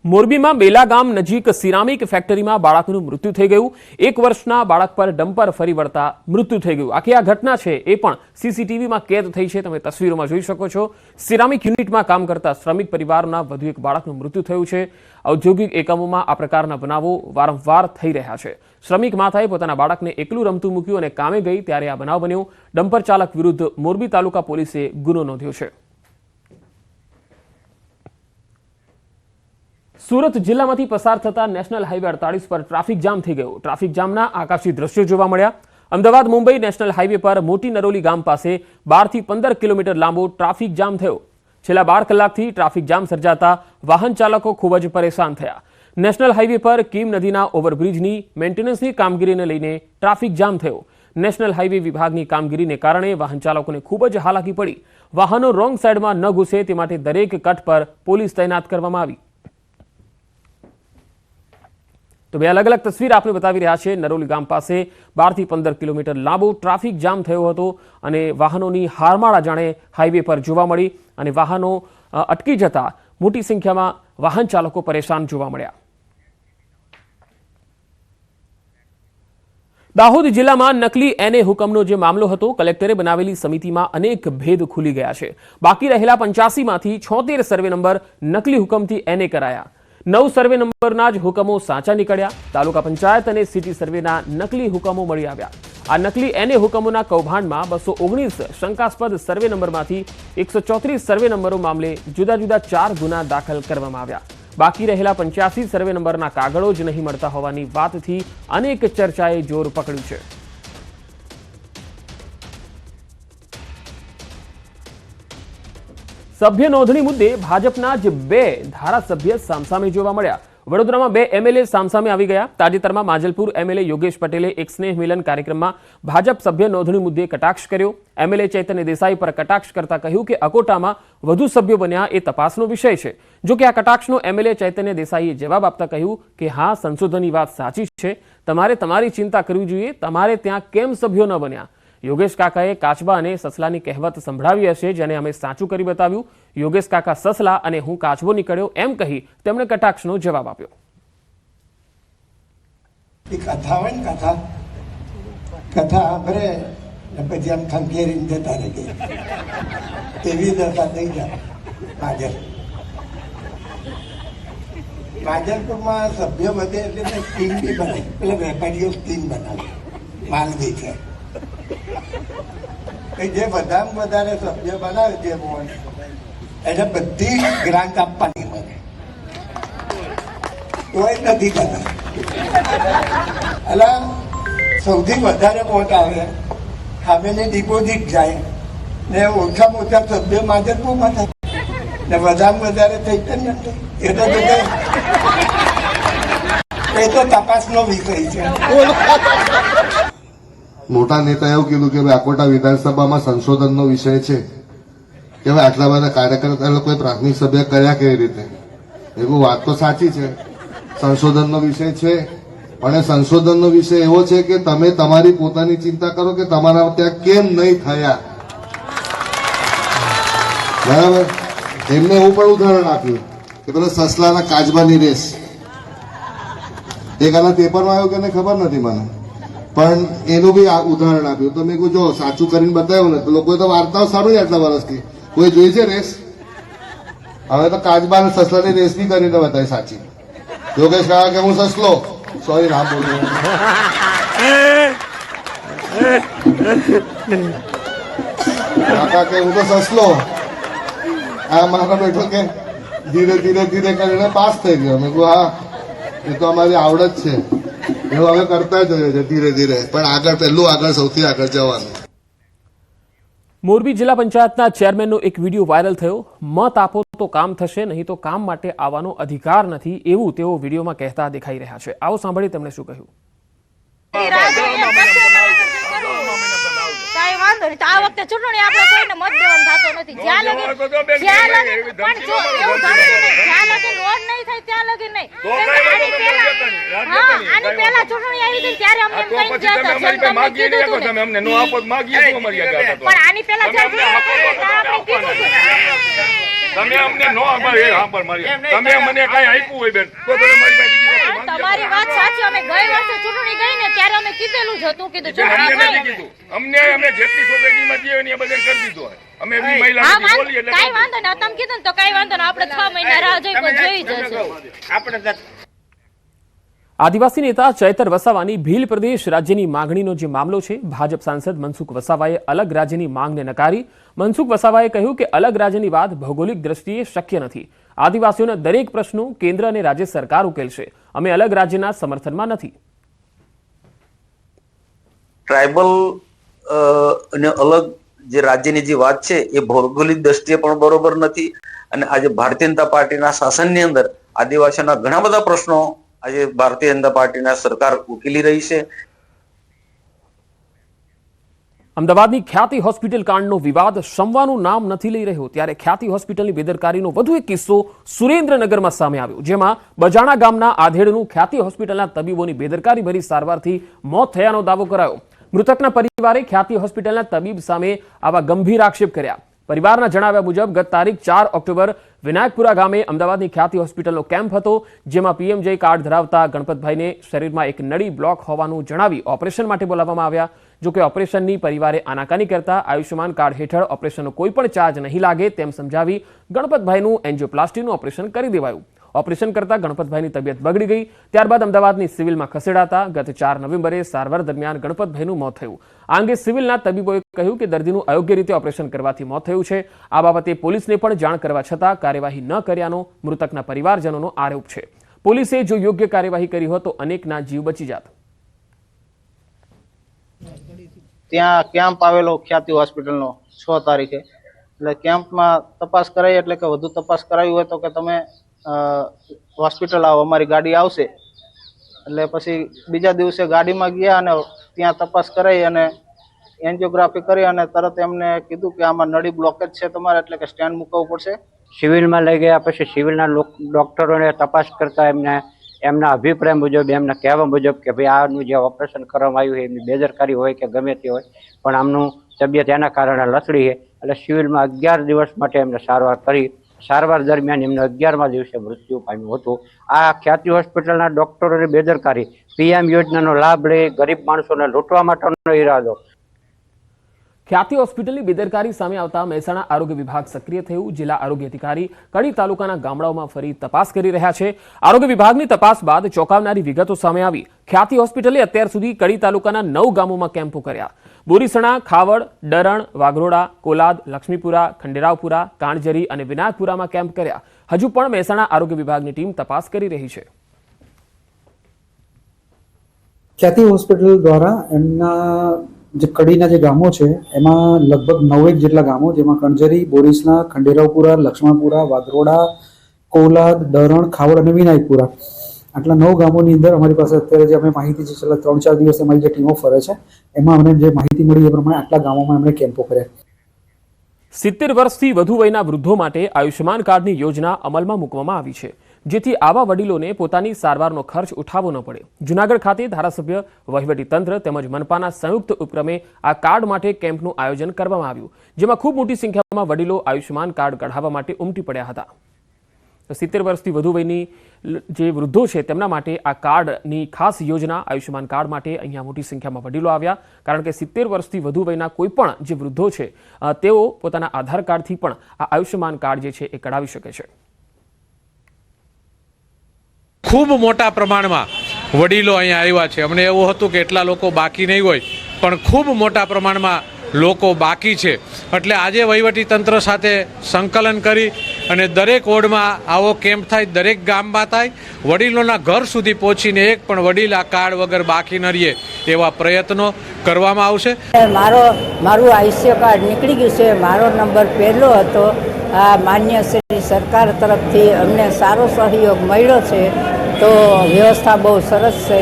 મોરબીમાં બેલા ગામ નજીક સિરામિક ફેક્ટરીમાં બાળકનું મૃત્યુ થઈ ગયું। 1 વર્ષના બાળક પર ડમ્પર ફરી વળતા મૃત્યુ થઈ ગયું। આખી આ ઘટના છે એ પણ સીસીટીવીમાં કેદ થઈ છે। તમે તસવીરોમાં જોઈ શકો છો। સિરામિક યુનિટમાં કામ કરતા શ્રમિક પરિવારના વધુ એક બાળકનું મૃત્યુ થયું છે। ઔદ્યોગિક એકમોમાં આ પ્રકારના બનાવો વારંવાર થઈ રહ્યા છે। શ્રમિક માતાએ પોતાના બાળકને એકલું રમતું મૂક્યું અને કામે ગઈ ત્યારે આ બનાવ બન્યો। ડમ્પર ચાલક વિરુદ્ધ મોરબી તાલુકા પોલીસે ગુનો નોંધ્યો છે। સુરત જિલ્લામાંથી પસાર થતા નેશનલ હાઈવે 48 પર ટ્રાફિક જામ થઈ ગયો। ટ્રાફિક જામના આકાશી દ્રશ્યો જોવા મળ્યા। અમદાવાદ મુંબઈ નેશનલ હાઈવે પર મોટી નરોલી ગામ પાસે 12 થી 15 કિલોમીટર લાંબો ટ્રાફિક જામ થયો। છેલ્લા 12 કલાકથી ટ્રાફિક જામ સર્જાતા વાહન ચાલકો ખૂબ જ પરેશાન થયા। નેશનલ હાઈવે પર કીમ નદીના ઓવરબ્રિજની મેન્ટેનન્સની કામગીરીને લઈને ટ્રાફિક જામ થયો। નેશનલ હાઈવે વિભાગની કામગીરીને કારણે વાહન ચાલકોને ખૂબ જ હાલાકી પડી। વાહનો રોંગ સાઈડમાં ન ઘૂસે તે માટે દરેક કટ પર પોલીસ તૈનાત કરવામાં આવી। તો બે અલગ અલગ તસવીર આપણે બતાવી રહ્યા છે। નરોલી ગામ પાસે 12 થી 15 કિલોમીટર લાંબો ટ્રાફિક જામ થયો હતો અને વાહનોની હારમાળા જાણે હાઈવે પર જોવા મળી અને વાહનો અટકી જતા મોટી સંખ્યામાં વાહન ચાલકો પરેશાન જોવા મળ્યા। દાહોદ જિલ્લામાં નકલી એનએ હુકમનો જે મામલો હતો, કલેક્ટરે બનાવેલી સમિતિમાં અનેક ભેદ ખુલી ગયા છે। બાકી રહેલા 85 માંથી 76 સર્વે નંબર નકલી હુકમથી એનએ કરાયા। 9 સર્વે નંબરના જ હુકમો સાચા નીકળ્યા। તાલુકા પંચાયત અને સિટી સર્વેના નકલી હુકમો મળી આવ્યા। આ નકલી એનએ હુકમોના કૌભાંડમાં 219 શંકાસ્પદ સર્વે નંબરમાંથી 134 સર્વે નંબરો મામલે જુદા જુદા 4 ગુના દાખલ કરવામાં આવ્યા। બાકી રહેલા 85 સર્વે નંબરના કાગળો જ નહીં મળતા હોવાની વાતથી અનેક ચર્ચાએ જોર પકડ્યું છે। સભ્ય નોંધણી મુદ્દે ભાજપના જ 2 ધારાસભ્ય સામસામે જોવા મળ્યા। વડોદરામાં 2 એમએલએ સામસામે આવી ગયા। તાજેતરમાં માજલપુર એમએલએ યોગેશ પટેલે એક સ્નેહ મિલન કાર્યક્રમમાં ભાજપ સભ્ય નોંધણી મુદ્દે કટાક્ષ કર્યો। એમએલએ ચૈતન્ય દેસાઈ પર કટાક્ષ કરતા કહ્યું કે અકોટામાં વધુ સભ્યો બન્યા એ તપાસનો વિષય છે। જો કે આ કટાક્ષનો એમએલએ ચૈતન્ય દેસાઈએ જવાબ આપતા કહ્યું કે હા, સંશોધનની વાત સાચી છે, તમારે તમારી ચિંતા કરવી જોઈએ, તમારે ત્યાં કેમ સભ્યો ન બન્યા। યોગેશ કાકાએ કાચબા અને સસલાની કહેવત સંભળાવી હશે, જેને અમે સાચું કરી બતાવ્યું। યોગેશ કાકા સસલા અને હું કાચબો નીકળ્યો એમ કહી તેમણે કટાક્ષનો જવાબ આપ્યો। કથા સાંભળે પછી આમ ખંખેરીને જતા રહે એવી દશા થઈ જાય। માજલપુરમાં સભ્ય વધે એટલે સ્કીમ બી બને, એટલે વેપારીઓ સ્કીમ બનાવે, માલ વેચે। જે વધારે વધારે સભ્ય બનાવે જે બોર્ડ એને બધી ગ્રાન્ટ આપવાની મને કોઈ નથી કરતા। એટલે સૌથી વધારે વોટ આવે સામેની ડિપોઝિટ જાય ને ઓછામાં ઓછા સભ્ય માજલપુરમાં થાય ને વધારે થઈ નથી। એ તો તપાસનો વિષય છે। મોટા નેતા એવું કીધું કે અકોટા વિધાનસભામાં સંશોધનનો વિષય છે કે આટલા બધા કાર્યકર્તા લોકોએ પ્રાથમિક સભ્ય કર્યા કેવી રીતે। એવું વાત તો સાચી છે, સંશોધનનો વિષય છે, પણ સંશોધનનો વિષય એવો છે કે તમે તમારી પોતાની ચિંતા કરો કે તમારા ત્યાં કેમ નહીં થયા, બરાબર। એમને હું પણ ઉદાહરણ આપ્યું કે પેલા સસલાના કાચબાની રેસ, એક આના પેપરમાં આવ્યું કે નહીં ખબર નથી મને, પણ એનું બી ઉદાહરણ આપ્યું। તો મેં કહ્યું જો સાચું કરીને બતાવ્યું ને તો લોકોએ તો વાર્તાઓ સાંભળી આટલા વર્ષથી, કોઈ જોઈ છે રેસ? હવે તો કાચબા અને સસલાની રેસ બી કરીને બતાવી સાચી। યોગેશ કાકા કે હું સસલો, સોરી નામ બોલ્યું, કાકા કે હું તો સસલો, આ મારા બેઠો કે ધીરે ધીરે ધીરે કરીને પાસ થઈ ગયો। મેં કહું હા, એ તો અમારી આવડત છે, એવું હવે કરતા જ હોય છે ધીરે ધીરે, પણ આગળ પહેલું આગળ સૌથી આગળ જવાનું। મોરબી જિલ્લા પંચાયતના ચેરમેનનો એક વિડીયો વાયરલ થયો। મત આપો તો કામ થશે, નહીં તો કામ માટે આવવાનો અધિકાર નથી, એવું તેઓ વિડીયોમાં કહેતા દેખાઈ રહ્યા છે। આવો સાંભળીએ તેમણે શું કહ્યું। વાંધો નહીં, આ વખતે ચૂંટણી આપણે કોઈને મત દેવાનું થતો નથી। જ્યાં લગી પણ જો એવું ધારશું નહીં, જ્યાં લગી રોડ નહીં થાય ત્યાં લગી નહીં। આની પહેલા ચૂંટણી આવી હતી ત્યારે અમને એમ કઈ જતા કીધું હતું તમે અમને નો આપો માગીએ તો અમારી આગળ, પણ આની પહેલા જ્યારે આપણે કીધું હતું તમે અમને નો અમારે સાંભળ મારી તમે મને કઈ આપ્યું હોય બેન તો તમે મારી પાસે બીજી વસ્તુ માંગજો. તમારી વાત સાચી. અમે ગઈ વર્ષે ચૂંટણી ગઈ ને ત્યારે અમે કીધેલું જ હતું, કીધું અમને ચૂંટણી નથી ગઈ. કીધું. અમે જેટલી સોસાયટીમાં જઈએ ને એ બધે કરી દીધું હોય. અમે એવી મહિલા હા, નથી બોલીએ એટલે કાંઈ વાંધો નહીં. તમે કીધું ને તો કાંઈ વાંધો નહીં. આપણે 6 મહિના રાહ જોઈ પણ જોઈ જશે. આપણે આદિવાસી નેતા ચૈતર વસાવાની ભીલ પ્રદેશ રાજ્યની માંગણીનો જે મામલો છે, ભાજપ સાંસદ મનસુખ વસાવાએ અલગ રાજ્યની માંગને નકારી. મનસુખ વસાવાએ કહ્યું કે અલગ રાજ્યની વાત ભૌગોલિક દ્રષ્ટિએ શક્ય નથી. આદિવાસીઓના દરેક પ્રશ્નો કેન્દ્ર અને રાજ્ય સરકાર ઉકેલશે. અમે અલગ રાજ્યના સમર્થનમાં નથી. ટ્રાઇબલ અને અલગ જે રાજ્યની જે વાત છે એ ભૌગોલિક દ્રષ્ટિએ પણ બરોબર નથી. અને આજે ભારતીય જનતા પાર્ટીના શાસનની અંદર આદિવાસીઓના ઘણા બધા પ્રશ્નો આજે ભારતીય જનતા પાર્ટીના સરકાર ઉકેલી રહી છે. અમદાવાદની ખ્યાતિ હોસ્પિટલ કાંડનો વિવાદ શમવાનું નામ નથી લઈ રહ્યો, ત્યારે ખ્યાતિ હોસ્પિટલની બેદરકારીનો વધુ એક કિસ્સો સુરેન્દ્રનગરમાં સામે આવ્યો, જેમાં બજાણા ગામના આધેડનું ખ્યાતિ હોસ્પિટલના તબીબોની બેદરકારી ભરી સારવારથી મોત થયાનો દાવો કરાયો. મૃતકના પરિવારે ખ્યાતિ હોસ્પિટલના તબીબ સામે આવા ગંભીર આક્ષેપ કર્યા. પરિવારના જણાવ્યા મુજબ ગત તારીખ 4 ઓક્ટોબર વિનાયકપુરા ગામે અમદાવાદની ખ્યાતિ હોસ્પિટલનો કેમ્પ હતો, જેમાં પીએમજે કાર્ડ ધરાવતા ગણપતભાઈને શરીરમાં એક નળી બ્લોક હોવાનું જણાવી ઓપરેશન માટે બોલાવવામાં આવ્યા. જો કે ઓપરેશનની પરિવારે આનાકાની કરતા આયુષ્યમાન કાર્ડ હેઠળ ઓપરેશનનો કોઈ પણ ચાર્જ નહીં લાગે તેમ સમજાવી ગણપતભાઈનું એન્જિયોપ્લાસ્ટીનું ઓપરેશન કરી દેવાયું. ઓપરેશન કરતા ગણપતભાઈની તબિયત બગડી ગઈ. ત્યારબાદ અમદાવાદની સિવિલમાં ખસેડાતા ગત 4 નવેમ્બરે સારવાર દરમિયાન ગણપતભાઈનું મોત થયું. આ અંગે સિવિલના તબીબોએ કહ્યું કે દર્દીનું અયોગ્ય રીતે ઓપરેશન કરવાથી મોત થયું છે. આ બાબતે પોલીસને પણ જાણ કરવા છતાં કાર્યવાહી ન કર્યાનો મૃતકના પરિવારજનોનો આરોપ છે. પોલીસે જો યોગ્ય કાર્યવાહી કરી હોત તો અનેકના જીવ બચી જાત. ત્યાં કેમ્પ આવેલો ખ્યાતિ હોસ્પિટલનો 6 તારીખે, એટલે કેમ્પમાં તપાસ કરાઈ, એટલે કે વધુ તપાસ કરાવી હોય તો કે તમે હોસ્પિટલ આવો, અમારી ગાડી આવશે. એટલે પછી બીજા દિવસે ગાડીમાં ગયા અને ત્યાં તપાસ કરાઈ અને એન્જિયોગ્રાફી કરી અને તરત એમને કીધું કે આમાં નળી બ્લોકેજ છે તમારે, એટલે કે સ્ટેન્ડ મૂકવું પડશે. સિવિલમાં લઈ ગયા. પછી સિવિલના ડોક્ટરોને તપાસ કરતા એમના અભિપ્રાય મુજબ, એમના કહેવા મુજબ કે ભાઈ આનું જે ઓપરેશન કરવામાં આવ્યું છે એમની બેદરકારી હોય કે ગમે તે હોય, પણ આમનું તબિયત એના કારણે લથડી છે. એટલે સિવિલમાં 11 દિવસ માટે એમને સારવાર કરી. સારવાર દરમિયાન એમને 11મા દિવસે મૃત્યુ પામ્યું હતું. આ ખ્યાતિ હોસ્પિટલના ડોક્ટરોની બેદરકારી, પીએમ યોજનાનો લાભ લઈ ગરીબ માણસોને લૂંટવા માટેનો ઈરાદો. ખ્યાતિ હોસ્પિટલની બેદરકારી સામે આવતા મહેસાણા આરોગ્ય વિભાગ સક્રિય થયું. જિલ્લા આરોગ્ય અધિકારી કડી તાલુકાના ગામડાઓમાં ફરી તપાસ કરી રહ્યા છે. આરોગ્ય વિભાગની તપાસ બાદ ચોંકાવનારી વિગતો સામે આવી. ખ્યાતિ હોસ્પિટલે અત્યાર સુધી કડી તાલુકાના 9 ગામોમાં કેમ્પો કર્યા. બોરીસણા, ખાવડ, ડરણ, વાઘરોડા, કોલાદ, લક્ષ્મીપુરા, ખંડેરાવપુરા, કાણજરી અને વિનાયકપુરામાં કેમ્પ કર્યા. હજુ પણ મહેસાણા આરોગ્ય વિભાગની ટીમ તપાસ કરી રહી છે. ખ્યાતિ હોસ્પિટલ દ્વારા એમના જે કડીના જે ગામો છે એમાં લગભગ 9 જેટલા ગામો, જેમાં કણજરી, બોરીસણા, ખંડેરાવપુરા, લક્ષ્મણપુરા, વાઘરોડા, કોલાદ, ડરણ, ખાવડ અને વિનાયકપુરા, આટલા 9 ગામોની અંદર અમારી પાસે અત્યારે જે અમે માહિતી છે, છેલ્લા 3-4 દિવસ અમારી જે ટીમો ફરે છે એમાં અમને જે માહિતી મળી એ પ્રમાણે આટલા ગામોમાં એમણે કેમ્પો કર્યા. 70 વર્ષથી વધુ વયના વૃદ્ધો માટે આયુષ્યમાન કાર્ડની યોજના અમલમાં મૂકવામાં આવી છે, જેથી આવા વડીલોને પોતાની સારવારનો ખર્ચ ઉઠાવવો ન પડે. જૂનાગઢ ખાતે ધારાસભ્ય, વહીવટીતંત્ર તેમજ મનપાના સંયુક્ત ઉપક્રમે આ કાર્ડ માટે કેમ્પનું આયોજન કરવામાં આવ્યું, જેમાં ખૂબ મોટી સંખ્યામાં વડીલો આયુષ્યમાન કાર્ડ કઢાવવા માટે ઉમટી પડ્યા હતા. 70 વર્ષથી વધુ વયની જે વૃદ્ધો છે તેમના માટે આ કાર્ડની ખાસ યોજના આયુષ્યમાન કાર્ડ માટે અહીંયા મોટી સંખ્યામાં વડીલો આવ્યા, કારણ કે 70 વર્ષથી વધુ વયના કોઈ પણ જે વૃદ્ધો છે તેઓ પોતાના આધાર કાર્ડથી પણ આ આયુષ્યમાન કાર્ડ જે છે એ કઢાવી શકે છે. ખૂબ મોટા પ્રમાણમાં વડીલો અહીંયા આવ્યા છે. અમને એવું હતું કે એટલા લોકો બાકી નહીં હોય, પણ ખૂબ મોટા પ્રમાણમાં લોકો બાકી છે. એટલે આજે વહીવટી તંત્ર સાથે સંકલન કરી અને દરેક વોર્ડમાં આવો કેમ્પ થાય, દરેક ગામમાં થાય, વડીલોના ઘર સુધી પહોંચીને એક પણ વડીલ આ કાર્ડ વગર બાકી ન રહે એવા પ્રયત્નો કરવામાં આવશે. મારું આયુષ્ય કાર્ડ નીકળી ગયું છે. મારો નંબર પહેલો હતો. આ માન્ય શ્રી સરકાર તરફથી અમને સારો સહયોગ મળ્યો છે, તો વ્યવસ્થા બહુ સરસ છે.